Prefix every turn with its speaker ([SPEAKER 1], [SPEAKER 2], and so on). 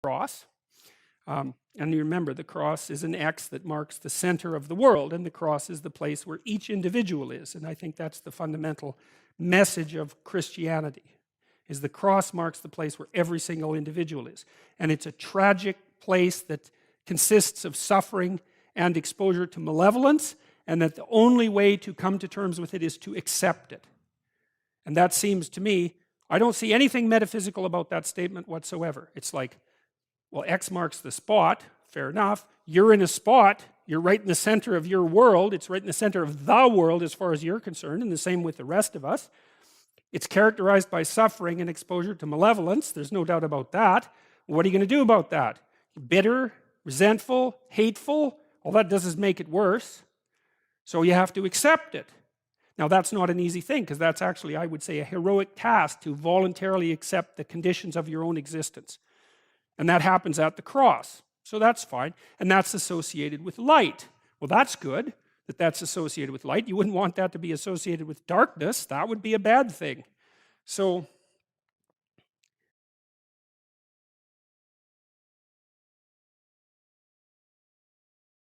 [SPEAKER 1] cross. And you remember, the cross is an X that marks the center of the world, and the cross is the place where each individual is. And I think that's the fundamental message of Christianity, is the cross marks the place where every single individual is. And it's a tragic place that consists of suffering and exposure to malevolence, and that the only way to come to terms with it is to accept it. And that seems to me, I don't see anything metaphysical about that statement whatsoever. It's like, well, X marks the spot, fair enough. You're in a spot, you're right in the center of your world, it's right in the center of the world as far as you're concerned, and the same with the rest of us. It's characterized by suffering and exposure to malevolence, there's no doubt about that. What are you going to do about that? Bitter, resentful, hateful, all that does is make it worse. So you have to accept it. Now that's not an easy thing, because that's actually, I would say, a heroic task to voluntarily accept the conditions of your own existence. And that happens at the cross. So that's fine. And that's associated with light. Well, that's good that that's associated with light. You wouldn't want that to be associated with darkness. That would be a bad thing. So